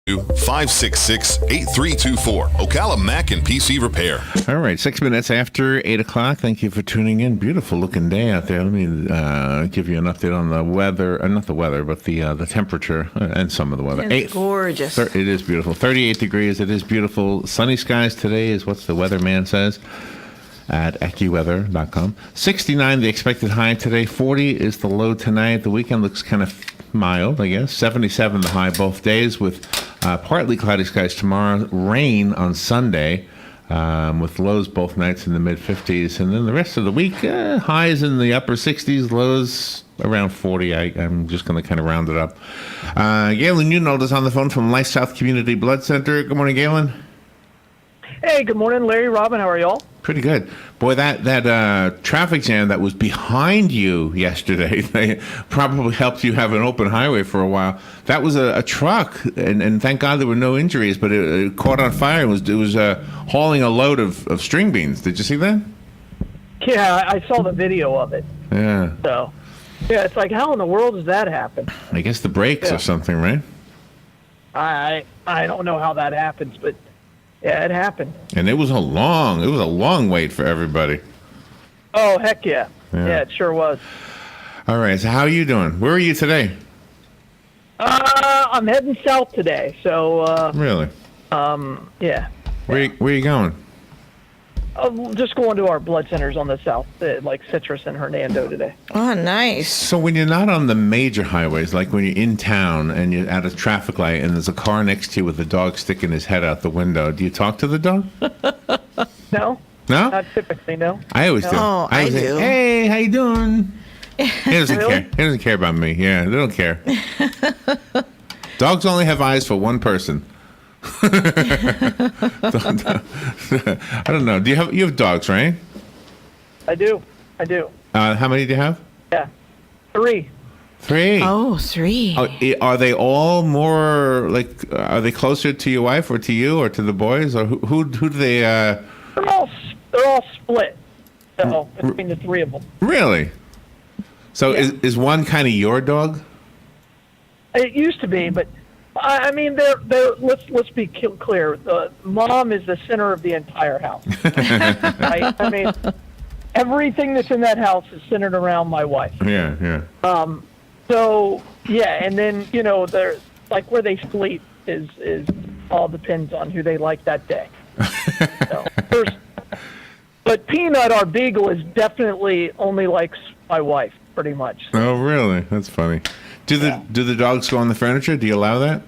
566-8324. Ocala Mac and PC Repair. All right, 6 minutes after 8 o'clock. Thank you for tuning in. Beautiful looking day out there. Let me give you an update on the weather. Not the weather, but the temperature and some of the weather. It's gorgeous. It is beautiful. 38 degrees. It is beautiful. Sunny skies today is what the weatherman says at AccuWeather.com. 69 the expected high today. 40 is the low tonight. The weekend looks kind of mild, I guess. 77 the high both days with partly cloudy skies tomorrow. Rain on Sunday with lows both nights in the mid-50s. And then the rest of the week, highs in the upper 60s, lows around 40. I'm just going to kind of round it up. Galen Unold is on the phone from LifeSouth Community Blood Center. Good morning, Galen. Hey, good morning, Larry, Robin. How are y'all? Pretty good. Boy, that traffic jam that was behind you yesterday, they probably helped you have an open highway for a while. That was a truck, and thank God there were no injuries, but it caught on fire. It was hauling a load of string beans. Did you see that? Yeah, I saw the video of it. Yeah. So, yeah, it's like, how in the world does that happen? I guess the brakes or something, right? I don't know how that happens, but yeah, it happened. And it was a long wait for everybody. Oh, heck yeah. Yeah, it sure was. All right, so how are you doing? Where are you today? I'm heading south today, so... Really? Yeah. Where are you going? Just going to our blood centers on the south, like Citrus and Hernando today. Oh, nice. So when you're not on the major highways, like when you're in town and you're at a traffic light and there's a car next to you with a dog sticking his head out the window, do you talk to the dog? No. No? Not typically, no. I always do. Oh, I always do. Say, hey, how you doing? He doesn't Really? care. He doesn't care about me. Yeah, they don't care. Dogs only have eyes for one person. I don't know. You have dogs, right? I do. How many do you have? Yeah. 3. 3. Oh, 3. Oh, are they all more like? Are they closer to your wife or to you or to the boys or who do they? They're all split. So between the 3 of them. Really? So Yeah. is one kind of your dog? It used to be, but I mean, they're let's be clear. The mom is the center of the entire house. Right? I mean, everything that's in that house is centered around my wife. Yeah. So yeah, and then they're like where they sleep is all depends on who they like that day. But Peanut, our beagle, is definitely only likes my wife, pretty much. Oh, really? That's funny. Do the dogs go on the furniture? Do you allow that?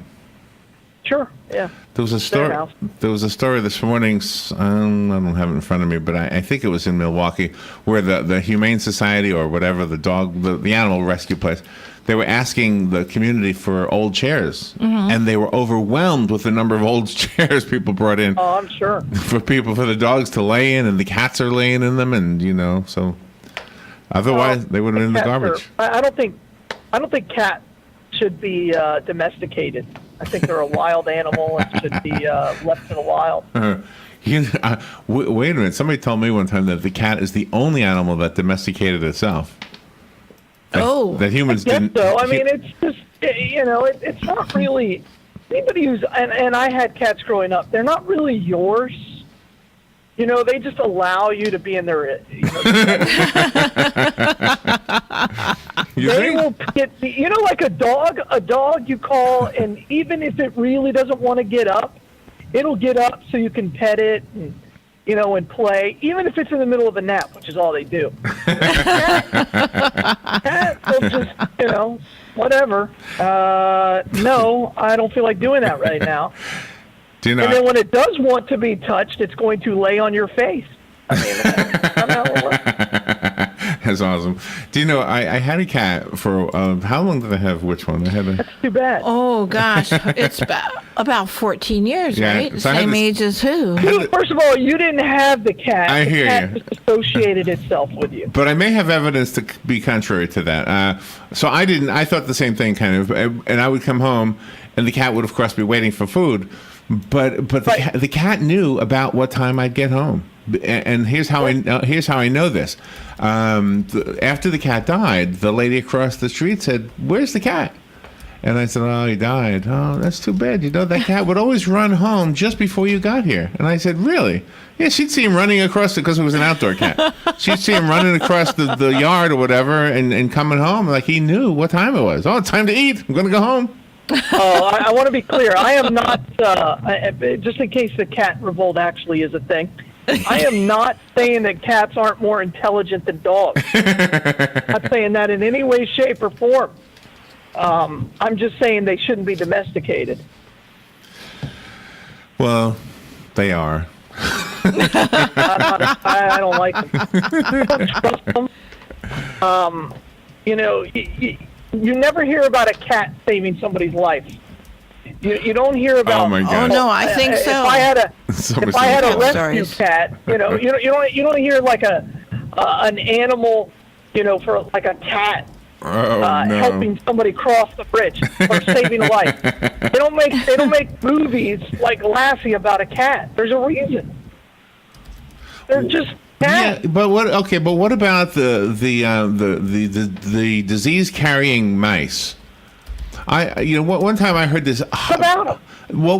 Sure. Yeah. There was a story. There was a story this morning. I don't have it in front of me, but I think it was in Milwaukee, where the Humane Society or whatever the animal rescue place, they were asking the community for old chairs, and they were overwhelmed with the number of old chairs people brought in. Oh, I'm sure. For the dogs to lay in, and the cats are laying in them, and so. Otherwise, they would have been in the garbage. I don't think cats should be domesticated. I think they're a wild animal and should be left to the wild. Wait a minute. Somebody told me one time that the cat is the only animal that domesticated itself. That humans didn't. So I mean, it's just it's not really anybody who's and I had cats growing up. They're not really yours. They just allow you to be in their. They will get, like a dog you call, and even if it really doesn't want to get up, it'll get up so you can pet it and, and play, even if it's in the middle of a nap, which is all they do. Cat will just, whatever. No, I don't feel like doing that right now. And then when it does want to be touched, it's going to lay on your face. I mean, that's how it works. That's awesome. Do you know, I had a cat for, how long did I have which one? That's too bad. Oh, gosh. It's about 14 years, right? So Same age as who? First of all, you didn't have the cat. I hear the cat you. just associated itself with you. But I may have evidence to be contrary to that. So I thought the same thing, kind of. And I would come home, and the cat would, of course, be waiting for food. But the cat knew about what time I'd get home. And here's how I know this. After the cat died, the lady across the street said, "Where's the cat?" And I said, oh, he died. Oh, that's too bad. You know, that cat would always run home just before you got here. And I said, really? Yeah, she'd see him running across because it was an outdoor cat. She'd see him running across the yard or whatever and coming home. Like he knew what time it was. Oh, it's time to eat. I'm going to go home. I want to be clear. I am not, just in case the cat revolt actually is a thing, I am not saying that cats aren't more intelligent than dogs. I'm not saying that in any way, shape, or form. I'm just saying they shouldn't be domesticated. Well, they are. I don't like them. I don't trust them. You know, you never hear about a cat saving somebody's life. You don't hear about. Oh my God! Oh no, I think so. If I had a rescue cat, you don't hear like an animal, you know, for like a cat. Helping somebody cross the bridge or saving a life. They don't make movies like Lassie about a cat. There's a reason. They're just cats. Yeah, but what? Okay, but what about the disease carrying mice? One time I heard this. What about them? Well,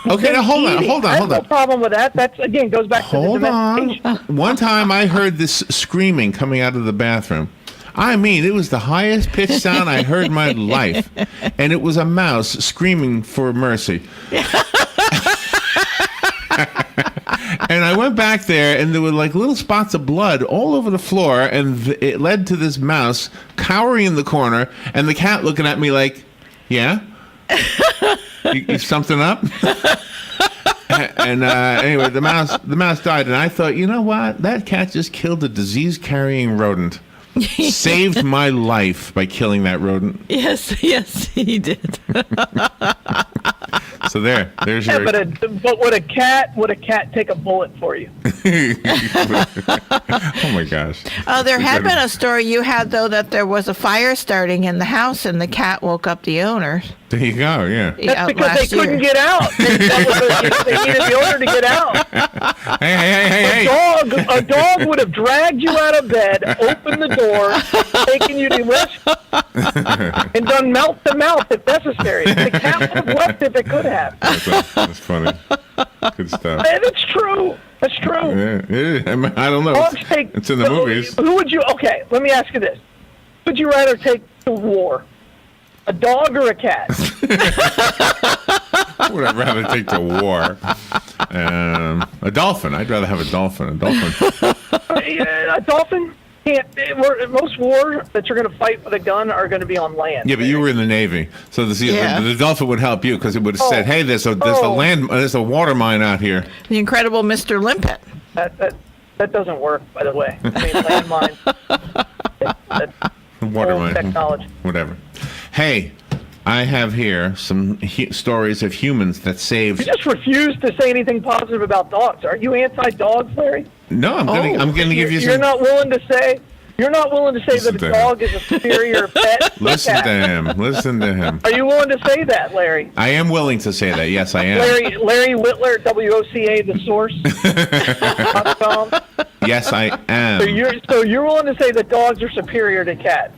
okay, now hold on. I have no problem with that. That's again goes back to the domestication. One time I heard this screaming coming out of the bathroom. I mean, it was the highest pitched sound I heard in my life. And it was a mouse screaming for mercy. And I went back there, and there were like little spots of blood all over the floor, and it led to this mouse cowering in the corner, and the cat looking at me like, yeah? You something up? And anyway, the mouse died, and I thought, you know what? That cat just killed a disease-carrying rodent. Saved my life by killing that rodent. Yes, he did. So there's yeah, your. But would a cat take a bullet for you? Oh my gosh. Oh, there had been a story you had though that there was a fire starting in the house and the cat woke up the owner. There you go. Yeah. That's because they couldn't get out. They needed the owner to get out. Hey. A dog would have dragged you out of bed, opened the door, taken you to rescue, and done mouth to mouth if necessary. The cat would have left if it could have. That's funny. Good stuff. And it's true. That's true. Yeah. I don't know. It's in the movies. Who would you? Okay, let me ask you this: would you rather take to war, a dog or a cat? Would I rather take to war? A dolphin. I'd rather have a dolphin. A dolphin can't. Most wars that you're going to fight with a gun are going to be on land. Yeah, but you were in the Navy, so the dolphin would help you because it would have said, "Hey, there's a water mine out here." The incredible Mr. Limpet. That doesn't work, by the way. I mean, landmines. Water mine technology. Whatever. Hey. I have here some stories of humans that saved. You just refuse to say anything positive about dogs. Are you anti-dogs, Larry? No, I'm going to give you some. You're not willing to say that a dog is a superior pet. Listen to him. Are you willing to say that, Larry? I am willing to say that. Yes, I am. Larry Whitler, WOCA, the source. Yes, I am. So you're willing to say that dogs are superior to cats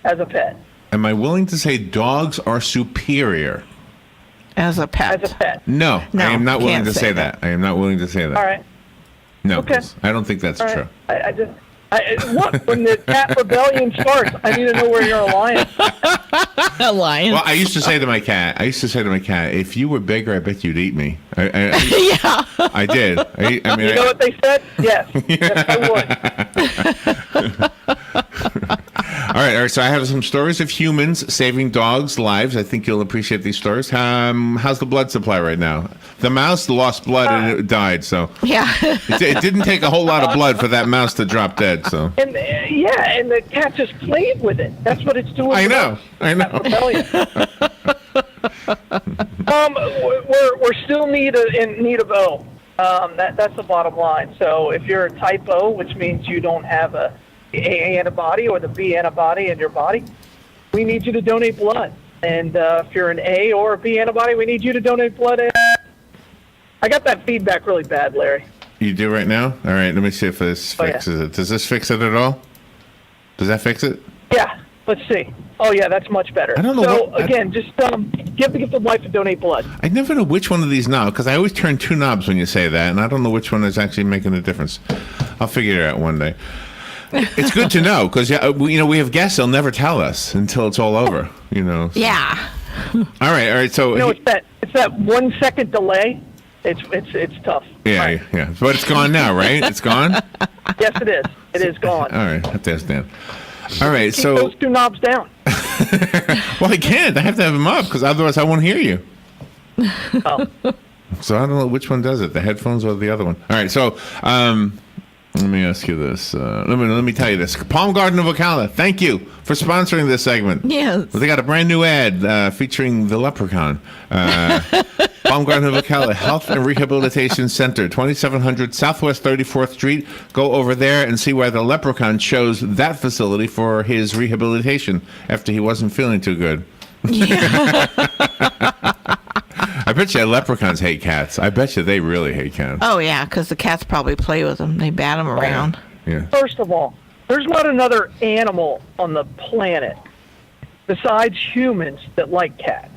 as a pet? Am I willing to say dogs are superior? As a pet. No, I am not willing to say that. I am not willing to say that. All right. No, okay. I don't think that's true. When the cat rebellion starts, I need to know where your alliance. Alliance. Well, I used to say to my cat, if you were bigger, I bet you'd eat me. Yeah. I did. You know what they said? Yes. Yes, I would. All right. So I have some stories of humans saving dogs' lives. I think you'll appreciate these stories. How's the blood supply right now? The mouse lost blood and it died. So yeah, it didn't take a whole lot of blood for that mouse to drop dead. So and the cat just played with it. That's what it's doing. I know. We're still in need of O. That's the bottom line. So if you're a type O, which means you don't have the A antibody or the B antibody in your body, we need you to donate blood. And if you're an A or a B antibody, we need you to donate blood. I got that feedback really bad, Larry. You do right now? All right, let me see if this fixes it. Does this fix it at all? Does that fix it? Yeah. Let's see. Oh, yeah, that's much better. I don't know So, what- again, just give the gift of life and donate blood. I never know which one of these knobs, because I always turn two knobs when you say that, and I don't know which one is actually making a difference. I'll figure it out one day. It's good to know, because we have guests, they'll never tell us until it's all over. So. Yeah. All right. So It's that 1 second delay. It's tough. yeah, Right. yeah. But it's gone now, right? It's gone. Yes, it is. It is gone. All right, I have to ask Dan. All right, Keep so those two knobs down. well, I can't. I have to have them up because otherwise I won't hear you. Oh. So I don't know which one does it, the headphones or the other one. All right, so let me ask you this. Let me tell you this. Palm Garden of Ocala, thank you for sponsoring this segment. Yes. They got a brand new ad featuring the leprechaun. Palm Garden of Ocala Health and Rehabilitation Center, 2700 Southwest 34th Street. Go over there and see why the leprechaun chose that facility for his rehabilitation after he wasn't feeling too good. Yeah. I bet you leprechauns hate cats. I bet you they really hate cats. Oh, yeah, because the cats probably play with them. They bat them around. Yeah. First of all, there's not another animal on the planet besides humans that like cats.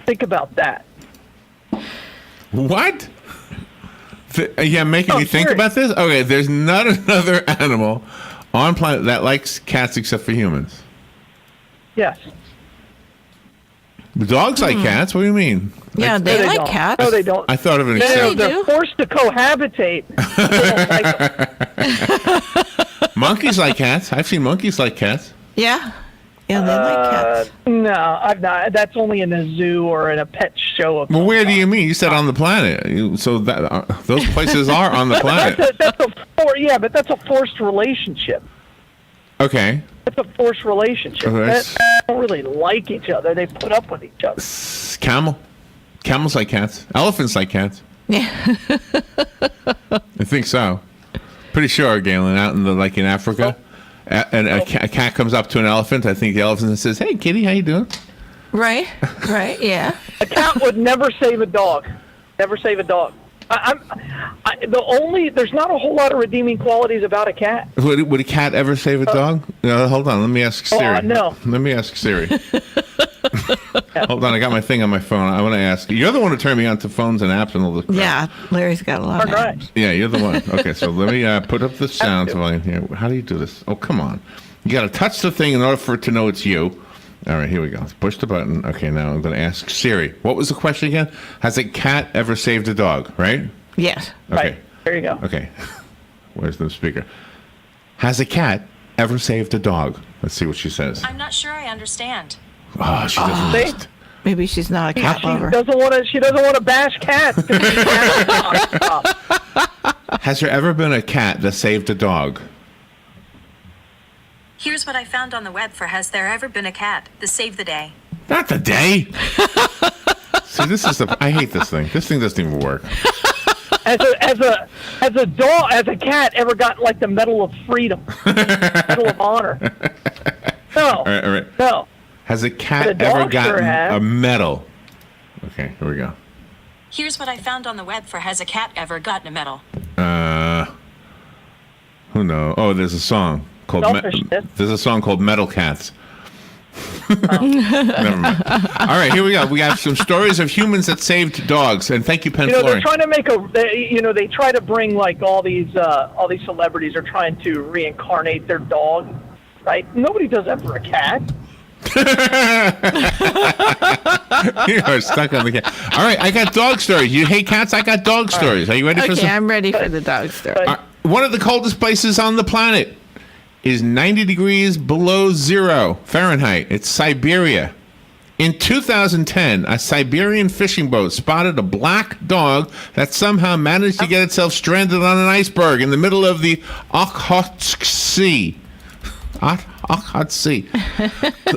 Think about that. What? Making Oh, you think serious. about this? Okay, there's not another animal on planet that likes cats except for humans. Yes. The dogs like cats. What do you mean? Yeah, No, they like don't. cats. No, they don't. I thought of an Yeah, example. they They're do. forced to cohabitate. They don't like them. Monkeys like cats. I've seen monkeys like cats. Yeah. Yeah, they like cats. No, I've not. That's only in a zoo or in a pet show. Of Well, some where do kind. you mean? You said on the planet. So that those places are on the planet. But that's a forced relationship. Okay. That's a forced relationship. Okay. They don't really like each other. They put up with each other. Camels like cats. Elephants like cats. Yeah. I think so. Pretty sure, Galen, out in in Africa, and a cat comes up to an elephant. I think the elephant says, "Hey, kitty, how you doing?" Right. Right. Yeah. A cat would never save a dog. Never save a dog. There's not a whole lot of redeeming qualities about a cat. Would a cat ever save a dog? No, hold on. Let me ask Siri. No. Let me ask Siri. Hold on. I got my thing on my phone. I want to ask you. You're the one who turned me on to phones and apps and all this crap. Yeah. Larry's got a lot of All right. apps. Yeah, you're the one. Okay, so let me put up the sound volume here. How do you do this? Oh, come on. You got to touch the thing in order for it to know it's you. All right, here we go. Let's push the button. Okay, now I'm going to ask Siri. What was the question again? Has a cat ever saved a dog, right? Yes. Okay. Right. There you go. Okay. Where's the speaker? Has a cat ever saved a dog? Let's see what she says. I'm not sure I understand. Oh, she doesn't. See? list. Maybe she's not a cat She lover. doesn't want to bash cats. Has there ever been a cat that saved a dog? Here's what I found on the web for Has There Ever Been a Cat? The Save the Day. Not the day. See, this is I hate this thing. This thing doesn't even work. Has a cat ever gotten like the Medal of Freedom, Medal of Honor? No. All right. No. Has a But a cat dog ever sure gotten has. a medal? Okay, here we go. Here's what I found on the web for Has a Cat Ever Gotten a Medal? Who knows? Oh, there's a song called Selfishness. There's a song called Metal Cats. Never mind. All right, here we go. We have some stories of humans that saved dogs, and thank you, Penn They're Flooring. trying to make they try to bring like all these celebrities are trying to reincarnate their dog, right? Nobody does that for a cat. You are stuck on the cat. All right, I got dog stories. You hate cats? I got dog stories. Are you ready for Okay, some? I'm ready for the dog story. One of the coldest places on the planet is 90 degrees below zero Fahrenheit. It's Siberia. In 2010, a Siberian fishing boat spotted a black dog that somehow managed to get itself stranded on an iceberg in the middle of the Okhotsk Sea. Okhotsk Sea.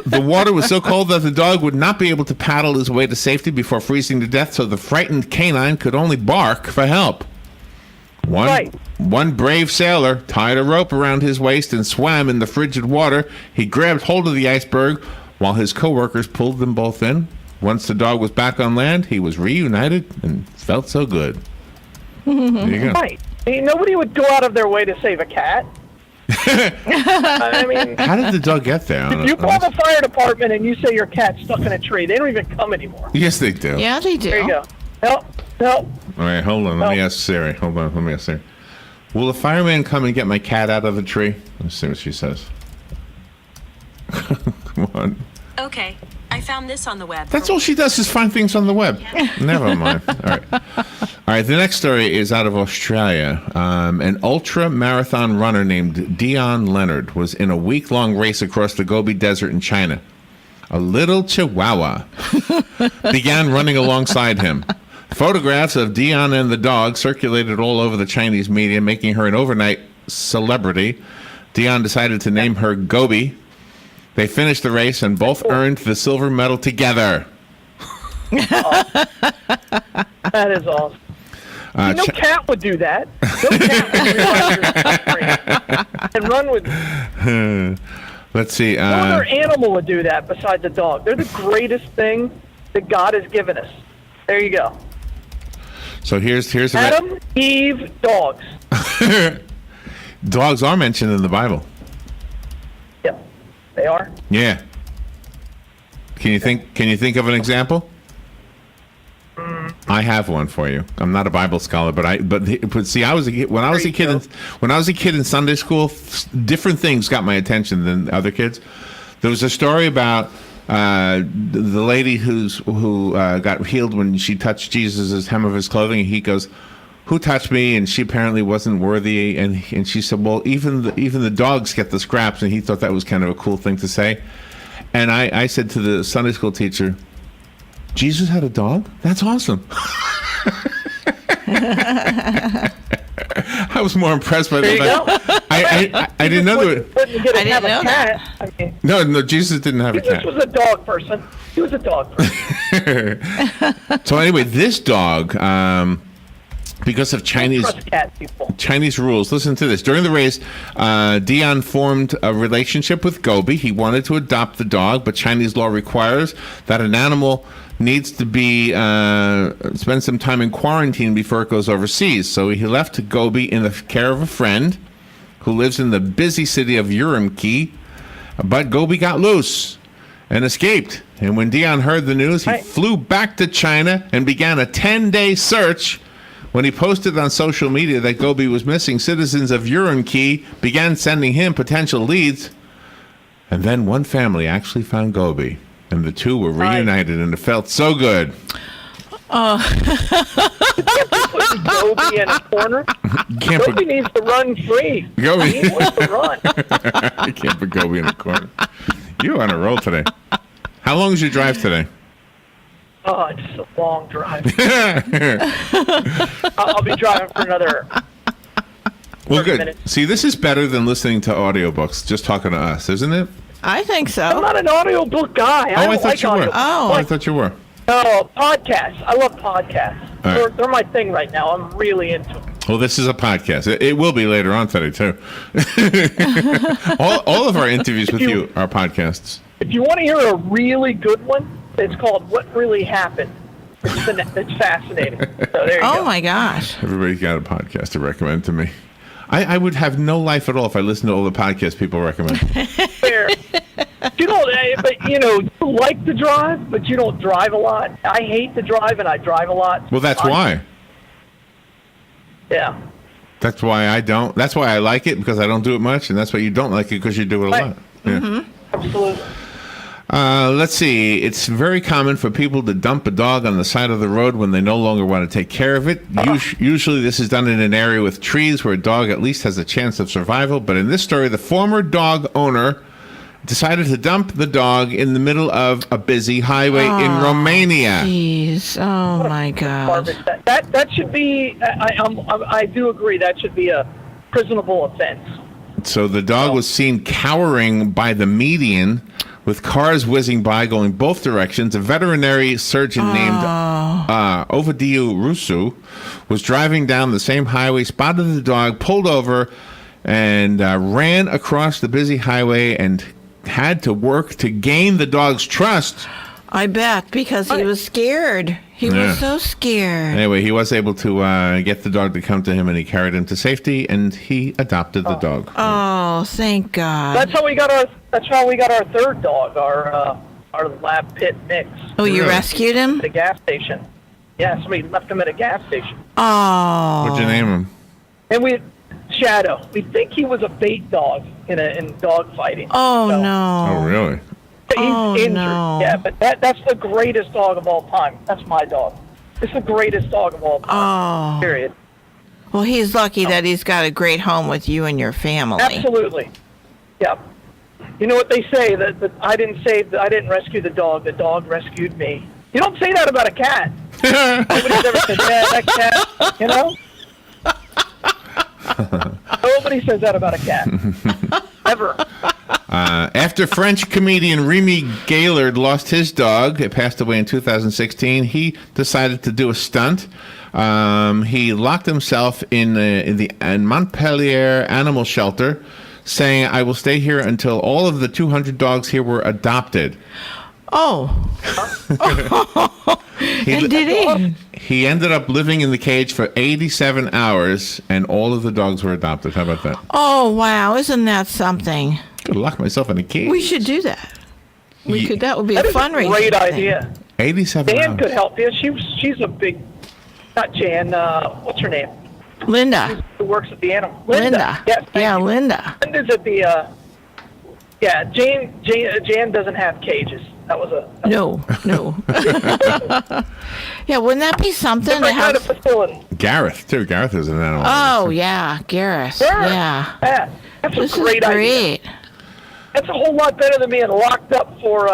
The water was so cold that the dog would not be able to paddle his way to safety before freezing to death, so the frightened canine could only bark for help. One brave sailor tied a rope around his waist and swam in the frigid water. He grabbed hold of the iceberg while his co-workers pulled them both in. Once the dog was back on land, he was reunited and felt so good. There you go. Right. I mean, nobody would go out of their way to save a cat. I mean, How did the dog get there? if you call the fire department and you say your cat's stuck in a tree, they don't even come anymore. Yes, they do. Yeah, they do. There you go. Help. All right, hold on. Let me ask Siri. Hold on. Let me ask Siri. Will the fireman come and get my cat out of the tree? Let's see what she says. Come on. Okay, I found this on the web. That's all she does is find things on the web. Never mind. All right. All right. The next story is out of Australia. An ultra marathon runner named Dion Leonard was in a week-long race across the Gobi Desert in China. A little chihuahua began running alongside him. Photographs of Dion and the dog circulated all over the Chinese media, making her an overnight celebrity. Dion decided to name her Gobi. They finished the race and both earned the silver medal together. That is awesome. No cat would do that. No cat would and run with. Let's see. No other animal would do that besides a dog. They're the greatest thing that God has given us. There you go. So here's Adam, Eve, dogs. Dogs are mentioned in the Bible. Yep, they are. Yeah. Can you think of an example? I have one for you. I'm not a Bible scholar, but see, I was a kid, when I was a kid in Sunday school, different things got my attention than other kids. There was a story about the lady who got healed when she touched Jesus' hem of his clothing, and he goes, "Who touched me?" And she apparently wasn't worthy, and she said, "Well, even the dogs get the scraps," and he thought that was kind of a cool thing to say. And I said to the Sunday school teacher, "Jesus had a dog? That's awesome." I was more impressed by that. I didn't know that. I didn't know that. I mean, No, Jesus didn't have a cat. Jesus was a dog person. He was a dog person. So anyway, this dog, because of Chinese rules, listen to this. During the race, Dion formed a relationship with Gobi. He wanted to adopt the dog, but Chinese law requires that an animal needs to be spend some time in quarantine before it goes overseas. So he left Gobi in the care of a friend who lives in the busy city of Urumqi. But Gobi got loose and escaped. And when Dion heard the news, he flew back to China and began a 10-day search. When he posted on social media that Gobi was missing, citizens of Urumqi began sending him potential leads. And then one family actually found Gobi. And the two were reunited, and it felt so good. Gobi in a corner. Gobi needs to run free. He wants to run. I can't put Gobi in a corner. You're on a roll today. How long is your drive today? Oh, it's a long drive. I'll be driving for another. Well, good. Minutes. See, this is better than listening to audiobooks, just talking to us, isn't it? I think so. I'm not an audiobook guy. I thought you were. Oh, I thought you were. No, podcasts. I love podcasts. Right. They're my thing right now. I'm really into them. Well, this is a podcast. It will be later on today, too. all of our interviews with you are podcasts. If you want to hear a really good one, it's called What Really Happened. It's fascinating. So there you go. Oh, my gosh. Everybody's got a podcast to recommend to me. I would have no life at all if I listened to all the podcasts people recommend. Fair. You like to drive, but you don't drive a lot. I hate to drive, and I drive a lot. Well, that's why. Yeah. That's why I don't. That's why I like it, because I don't do it much, and that's why you don't like it, because you do it a lot. Yeah. Mm-hmm. Absolutely. Let's see. It's very common for people to dump a dog on the side of the road when they no longer want to take care of it. Usually this is done in an area with trees where a dog at least has a chance of survival. But in this story, the former dog owner decided to dump the dog in the middle of a busy highway in Romania. Jeez. Oh, my God. That should be, I do agree, that should be a prisonable offense. So the dog was seen cowering by the median with cars whizzing by going both directions. A veterinary surgeon named Ovidiu Rusu was driving down the same highway, spotted the dog, pulled over, and ran across the busy highway and had to work to gain the dog's trust. I bet, because he was scared. He Yeah. was so scared. Anyway, he was able to get the dog to come to him, and he carried him to safety, and he adopted the dog. Oh, thank God. That's how we got our third dog, our lab pit mix. Oh, you Really? rescued him? At a gas station. Yeah, somebody left him at a gas station. Oh. What'd you name him? And Shadow. We think he was a bait dog in dog fighting. Oh, So, no. Oh, really? He's Oh, injured. no. Yeah, but that's the greatest dog of all time. That's my dog. It's the greatest dog of all time. Oh. Period. Well, he's lucky that he's got a great home with you and your family. Absolutely. Yeah. You know what they say, that I didn't rescue the dog rescued me. You don't say that about a cat. Nobody's ever said, yeah, that cat, you know? Nobody says that about a cat. Ever. After French comedian Remy Gaillard lost his dog, it passed away in 2016, he decided to do a stunt. He locked himself in Montpellier animal shelter, saying, "I will stay here until all of the 200 dogs here were adopted." Oh. And did he? He ended up living in the cage for 87 hours, and all of the dogs were adopted. How about that? Oh, wow. Isn't that something? Could lock myself in a cage. We should do that. That would be That a is a fundraiser. great thing. idea. 87 Jan hours. could help you. She's a big, not Jan, what's her name? Linda. Who works at the animal. Linda. Yes, thank Yeah, you. Linda. Linda's at the, Jan doesn't have cages. That was a No. Yeah, wouldn't that be something to different kind of have? facility. Gareth, too. Gareth is an animal. Oh, yeah, Gareth. Sure. Yeah. Yeah. That's This a great is idea. great. That's a whole lot better than being locked up for, oh,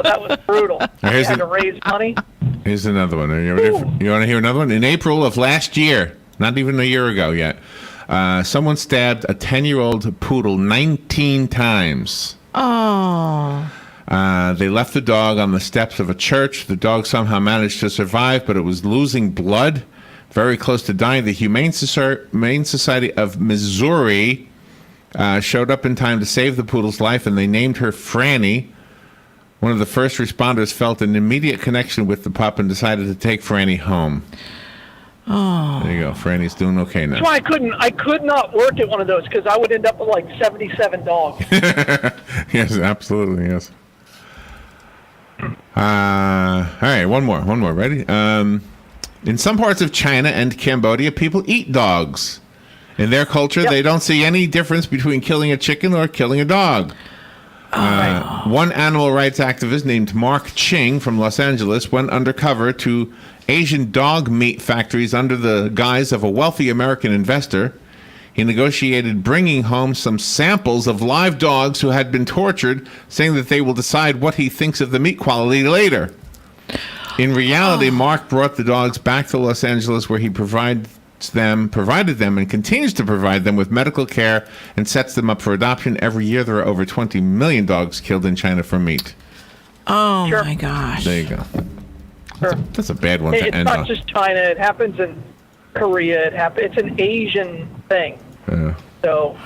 that was brutal. I Here's had the- to raise money. Here's another one. You want to hear another one? In April of last year, not even a year ago yet, someone stabbed a 10-year-old poodle 19 times. Oh. They left the dog on the steps of a church. The dog somehow managed to survive, but it was losing blood, very close to dying. The Humane Society of Missouri showed up in time to save the poodle's life, and they named her Franny. One of the first responders felt an immediate connection with the pup and decided to take Franny home. Oh. There you go. Franny's doing okay now. That's why I could not work at one of those because I would end up with like 77 dogs. Yes, absolutely, yes. All right, one more. Ready? In some parts of China and Cambodia, people eat dogs. In their culture, Yep. they don't see any difference between killing a chicken or killing a dog. One animal rights activist named Mark Ching from Los Angeles went undercover to Asian dog meat factories under the guise of a wealthy American investor. He negotiated bringing home some samples of live dogs who had been tortured, saying that they will decide what he thinks of the meat quality later. In reality, Mark brought the dogs back to Los Angeles, where he provided them and continues to provide them with medical care and sets them up for adoption. Every year, there are over 20 million dogs killed in China for meat. Oh, Sure. my gosh. There you go. Sure. That's a bad one to It's end not on. just China. It happens in Korea. It's an Asian thing. So,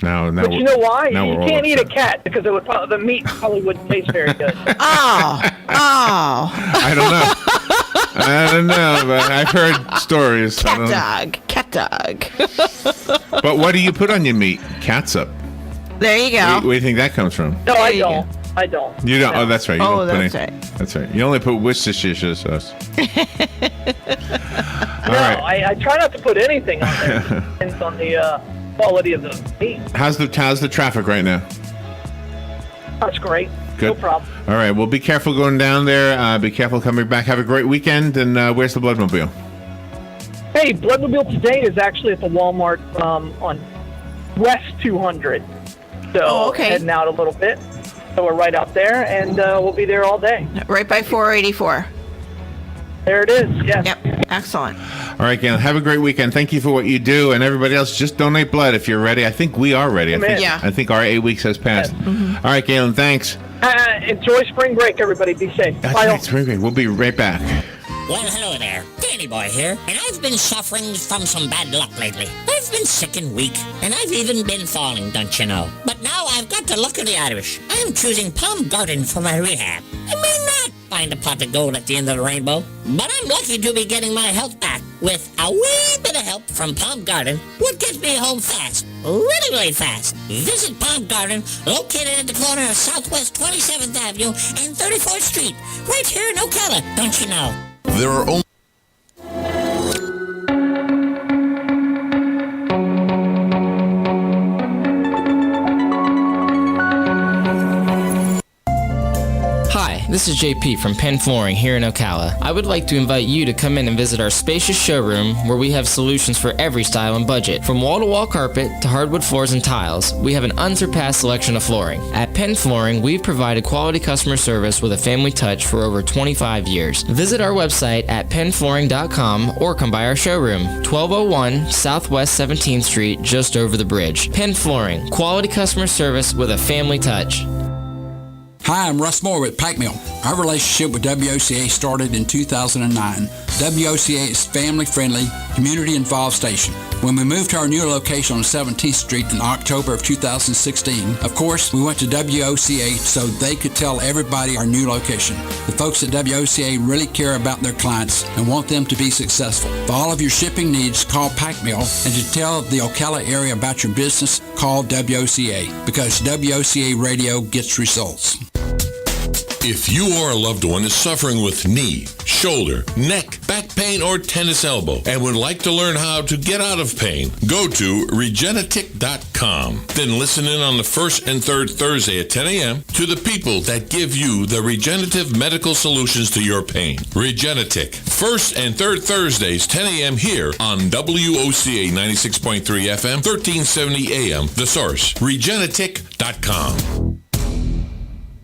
Now, but you know why? now You we're all can't eat a upset. cat because the meat probably wouldn't taste very good. Oh. I don't know, but I've heard stories. I don't know. Cat dog. But what do you put on your meat? Catsup. There you Where go. do you think that comes from? No, I you don't. I don't. You don't. No. Oh, that's right. You Oh, don't put that's any- right. That's right. You only put Worcestershire sauce. No, right. I try not to put anything on there. Depends on the quality of the meat. How's the traffic right now? That's great. Good. No problem. All right. Well, be careful going down there. Be careful coming back. Have a great weekend. And where's the Bloodmobile? Hey, Bloodmobile today is actually at the Walmart on West 200. So Oh, okay. heading out a little bit. So we're right out there, and we'll be there all day. Right by 484. There it is. Yes. Yep. Excellent. All right, Galen. Have a great weekend. Thank you for what you do. And everybody else, just donate blood if you're ready. I think we are ready. Amen. Yeah. I think our 8 weeks has passed. All right, Galen. Thanks. Enjoy spring break, everybody. Be safe. That's Bye. all. right. Spring break. We'll be right back. Well, hello there. Danny Boy here, and I've been suffering from some bad luck lately. I've been sick and weak, and I've even been falling, don't you know? But now I've got the luck of the Irish. I'm choosing Palm Garden for my rehab. I may not find a pot of gold at the end of the rainbow, but I'm lucky to be getting my health back with a wee bit of help from Palm Garden, what gets me home fast. Really, really fast. Visit Palm Garden, located at the corner of Southwest 27th Avenue and 34th Street, right here in Ocala, don't you know? There are only Hi, this is JP from Penn Flooring here in Ocala. I would like to invite you to come in and visit our spacious showroom where we have solutions for every style and budget. From wall-to-wall carpet to hardwood floors and tiles, we have an unsurpassed selection of flooring. At Penn Flooring, we've provided quality customer service with a family touch for over 25 years. Visit our website at pennflooring.com or come by our showroom, 1201 Southwest 17th Street, just over the bridge. Penn Flooring, quality customer service with a family touch. Hi, I'm Russ Moore with Pike Mill. Our relationship with WOCA started in 2009. WOCA is family-friendly, community-involved station. When we moved to our new location on 17th Street in October of 2016, of course, we went to WOCA so they could tell everybody our new location. The folks at WOCA really care about their clients and want them to be successful. For all of your shipping needs, call Pike Mill, and to tell the Ocala area about your business, call WOCA, because WOCA radio gets results. If you or a loved one is suffering with knee, shoulder, neck, back pain, or tennis elbow and would like to learn how to get out of pain, go to Regenetic.com. Then listen in on the first and third Thursday at 10 a.m. to the people that give you the regenerative medical solutions to your pain. Regenetic, first and third Thursdays, 10 a.m. here on WOCA 96.3 FM, 1370 AM. The Source, Regenetic.com.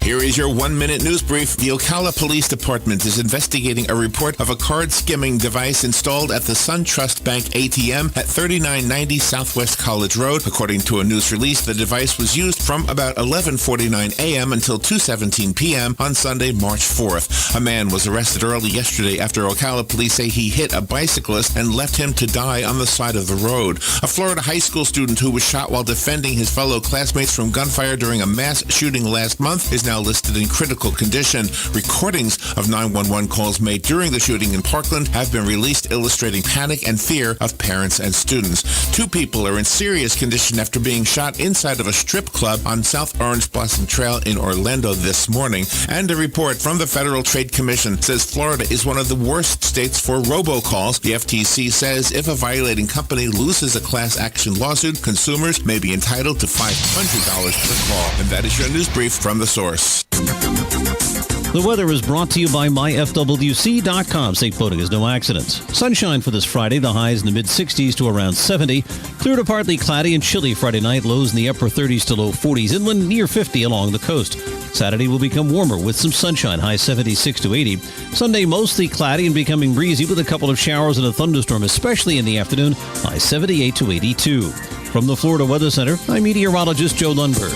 Here is your 1-minute news brief. The Ocala Police Department is investigating a report of a card skimming device installed at the SunTrust Bank ATM at 3990 Southwest College Road. According to a news release, the device was used from about 11:49 a.m. until 2:17 p.m. on Sunday, March 4th. A man was arrested early yesterday after Ocala police say he hit a bicyclist and left him to die on the side of the road. A Florida high school student who was shot while defending his fellow classmates from gunfire during a mass shooting last month is now listed in critical condition. Recordings of 911 calls made during the shooting in Parkland have been released, illustrating panic and fear of parents and students. 2 people are in serious condition after being shot inside of a strip club on South Orange Blossom Trail in Orlando this morning. And a report from the Federal Trade Commission says Florida is one of the worst states for robocalls. The FTC says if a violating company loses a class action lawsuit, consumers may be entitled to $500 per call. And that is your news brief from The Source. The weather is brought to you by myfwc.com. Safe boating is no accidents. Sunshine for this Friday. The highs in the mid-60s to around 70. Clear to partly cloudy and chilly Friday night. Lows in the upper 30s to low 40s. Inland near 50 along the coast. Saturday will become warmer with some sunshine. High 76 to 80. Sunday mostly cloudy and becoming breezy with a couple of showers and a thunderstorm, especially in the afternoon. High 78 to 82. From the Florida Weather Center, I'm meteorologist Joe Lundberg.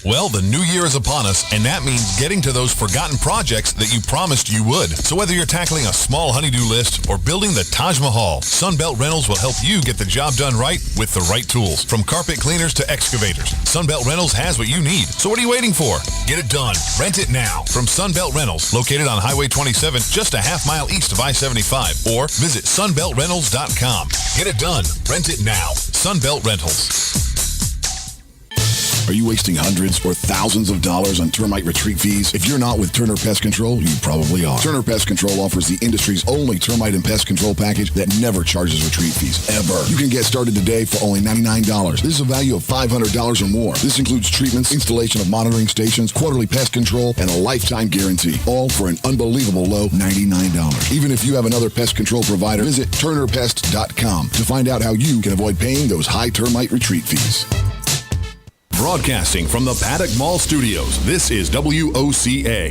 Well, the new year is upon us, and that means getting to those forgotten projects that you promised you would. So whether you're tackling a small honey-do list or building the Taj Mahal, Sunbelt Rentals will help you get the job done right with the right tools. From carpet cleaners to excavators, Sunbelt Rentals has what you need. So what are you waiting for? Get it done. Rent it now from Sunbelt Rentals, located on Highway 27, just a half-mile east of I-75, or visit sunbeltrentals.com. Get it done. Rent it now. Sunbelt Rentals. Are you wasting hundreds or thousands of dollars on termite retreat fees? If you're not with Turner Pest Control, you probably are. Turner Pest Control offers the industry's only termite and pest control package that never charges retreat fees, ever. You can get started today for only $99. This is a value of $500 or more. This includes treatments, installation of monitoring stations, quarterly pest control, and a lifetime guarantee, all for an unbelievable low $99. Even if you have another pest control provider, visit turnerpest.com to find out how you can avoid paying those high termite retreat fees. Broadcasting from the Paddock Mall Studios, this is WOCA.